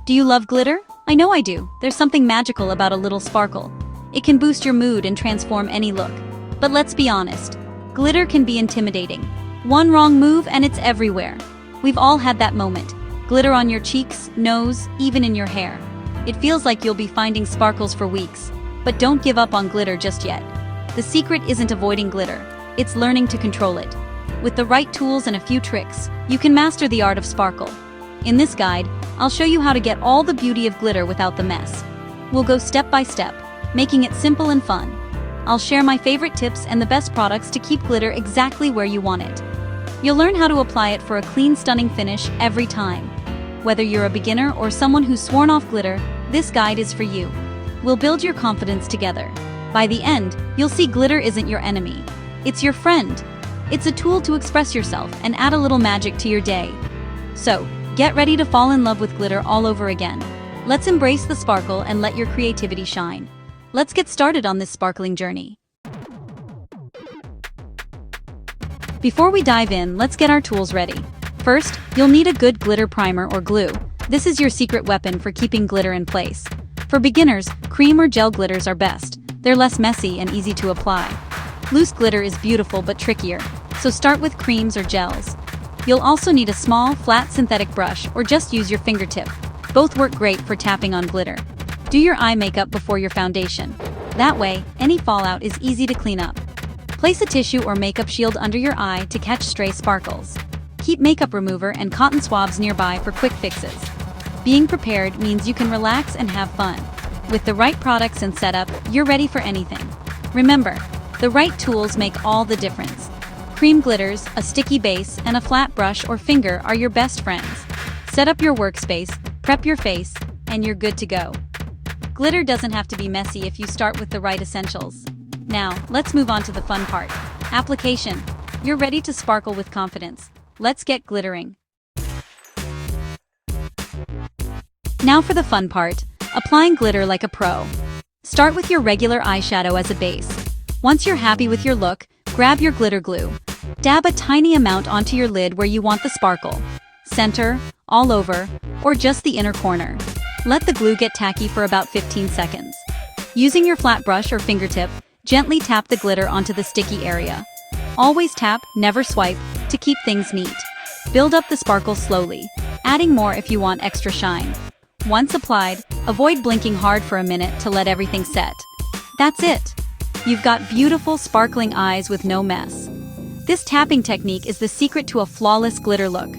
Do you love glitter? I know I do. There's something magical about a little sparkle. It can boost your mood and transform any look. But let's be honest, glitter can be intimidating. One wrong move and it's everywhere. We've all had that moment. Glitter on your cheeks, nose, even in your hair. It feels like you'll be finding sparkles for weeks. But don't give up on glitter just yet. The secret isn't avoiding glitter, it's learning to control it. With the right tools and a few tricks, you can master the art of sparkle. In this guide, I'll show you how to get all the beauty of glitter without the mess. We'll go step by step, making it simple and fun. I'll share my favorite tips and the best products to keep glitter exactly where you want it. You'll learn how to apply it for a clean, stunning finish every time. Whether you're a beginner or someone who's sworn off glitter, this guide is for you. We'll build your confidence together. By the end, you'll see glitter isn't your enemy. It's your friend. It's a tool to express yourself and add a little magic to your day. So, get ready to fall in love with glitter all over again. Let's embrace the sparkle and let your creativity shine. Let's get started on this sparkling journey. Before we dive in, let's get our tools ready. First, you'll need a good glitter primer or glue. This is your secret weapon for keeping glitter in place. For beginners, cream or gel glitters are best. They're less messy and easy to apply. Loose glitter is beautiful but trickier, so start with creams or gels. You'll also need a small, flat synthetic brush or just use your fingertip. Both work great for tapping on glitter. Do your eye makeup before your foundation. That way, any fallout is easy to clean up. Place a tissue or makeup shield under your eye to catch stray sparkles. Keep makeup remover and cotton swabs nearby for quick fixes. Being prepared means you can relax and have fun. With the right products and setup, you're ready for anything. Remember, the right tools make all the difference. Cream glitters, a sticky base, and a flat brush or finger are your best friends. Set up your workspace, prep your face, and you're good to go. Glitter doesn't have to be messy if you start with the right essentials. Now, let's move on to the fun part. Application. You're ready to sparkle with confidence. Let's get glittering. Now for the fun part, applying glitter like a pro. Start with your regular eyeshadow as a base. Once you're happy with your look, grab your glitter glue. Dab a tiny amount onto your lid where you want the sparkle. Center, all over, or just the inner corner. Let the glue get tacky for about 15 seconds. Using your flat brush or fingertip, gently tap the glitter onto the sticky area. Always tap, never swipe, to keep things neat. Build up the sparkle slowly, adding more if you want extra shine. Once applied, avoid blinking hard for a minute to let everything set. That's it! You've got beautiful, sparkling eyes with no mess. This tapping technique is the secret to a flawless glitter look.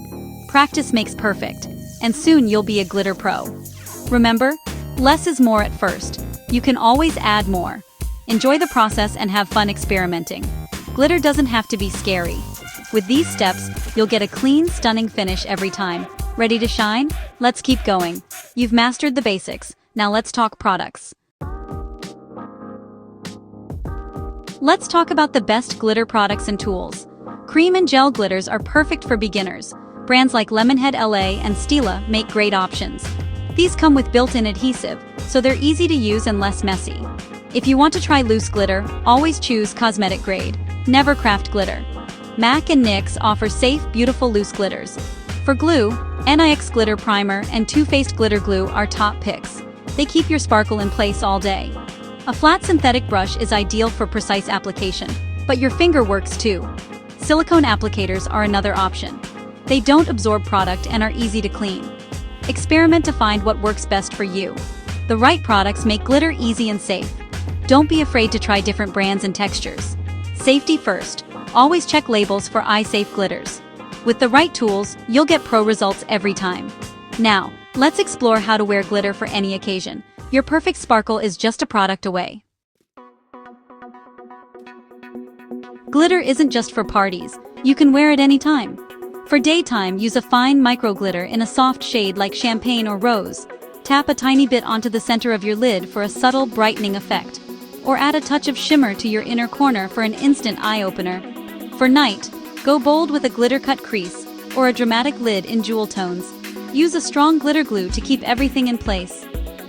Practice makes perfect, and soon you'll be a glitter pro. Remember, less is more at first. You can always add more. Enjoy the process and have fun experimenting. Glitter doesn't have to be scary. With these steps, you'll get a clean, stunning finish every time. Ready to shine? Let's keep going. You've mastered the basics. Now let's talk products. Let's talk about the best glitter products and tools. Cream and gel glitters are perfect for beginners. Brands like Lemonhead LA and Stila make great options. These come with built-in adhesive, so they're easy to use and less messy. If you want to try loose glitter, always choose cosmetic grade. Never craft glitter. MAC and NYX offer safe, beautiful loose glitters. For glue, NYX Glitter Primer and Too Faced Glitter Glue are top picks. They keep your sparkle in place all day. A flat synthetic brush is ideal for precise application, but your finger works too. Silicone applicators are another option. They don't absorb product and are easy to clean. Experiment to find what works best for you. The right products make glitter easy and safe. Don't be afraid to try different brands and textures. Safety first. Always check labels for eye-safe glitters. With the right tools, you'll get pro results every time. Now, let's explore how to wear glitter for any occasion. Your perfect sparkle is just a product away. Glitter isn't just for parties. You can wear it anytime. For daytime, use a fine micro glitter in a soft shade like champagne or rose. Tap a tiny bit onto the center of your lid for a subtle brightening effect. Or add a touch of shimmer to your inner corner for an instant eye-opener. For night, go bold with a glitter-cut crease or a dramatic lid in jewel tones. Use a strong glitter glue to keep everything in place.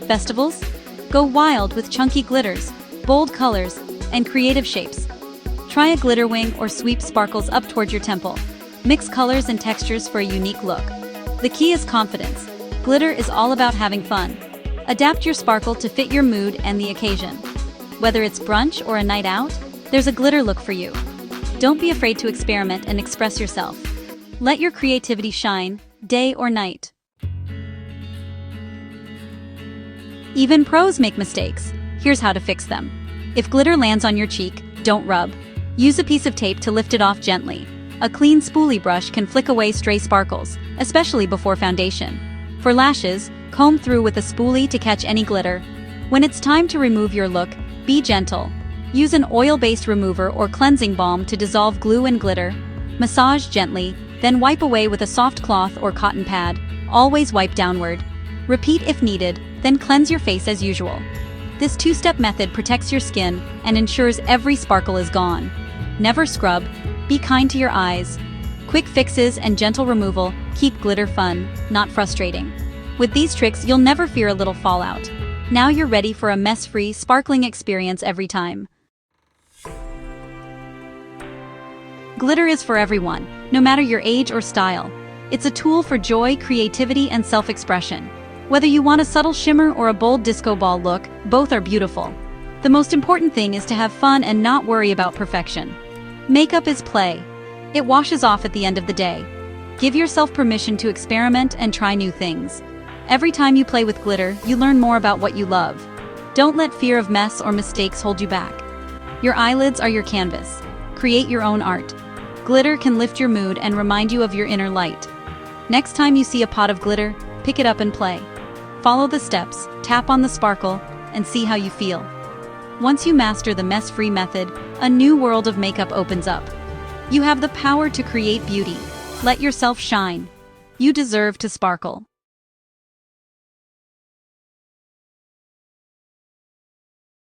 Festivals? Go wild with chunky glitters, bold colors, and creative shapes. Try a glitter wing or sweep sparkles up toward your temple. Mix colors and textures for a unique look. The key is confidence. Glitter is all about having fun. Adapt your sparkle to fit your mood and the occasion. Whether it's brunch or a night out, there's a glitter look for you. Don't be afraid to experiment and express yourself. Let your creativity shine, day or night. Even pros make mistakes. Here's how to fix them. If glitter lands on your cheek, don't rub. Use a piece of tape to lift it off gently. A clean spoolie brush can flick away stray sparkles, especially before foundation. For lashes, comb through with a spoolie to catch any glitter. When it's time to remove your look, be gentle. Use an oil-based remover or cleansing balm to dissolve glue and glitter. Massage gently, then wipe away with a soft cloth or cotton pad. Always wipe downward. Repeat if needed, then cleanse your face as usual. This two-step method protects your skin and ensures every sparkle is gone. Never scrub. Be kind to your eyes. Quick fixes and gentle removal keep glitter fun, not frustrating. With these tricks, you'll never fear a little fallout. Now you're ready for a mess-free, sparkling experience every time. Glitter is for everyone, no matter your age or style. It's a tool for joy, creativity, and self-expression. Whether you want a subtle shimmer or a bold disco ball look, both are beautiful. The most important thing is to have fun and not worry about perfection. Makeup is play. It washes off at the end of the day. Give yourself permission to experiment and try new things. Every time you play with glitter, you learn more about what you love. Don't let fear of mess or mistakes hold you back. Your eyelids are your canvas. Create your own art. Glitter can lift your mood and remind you of your inner light. Next time you see a pot of glitter, pick it up and play. Follow the steps, tap on the sparkle, and see how you feel. Once you master the mess-free method, a new world of makeup opens up. You have the power to create beauty. Let yourself shine. You deserve to sparkle.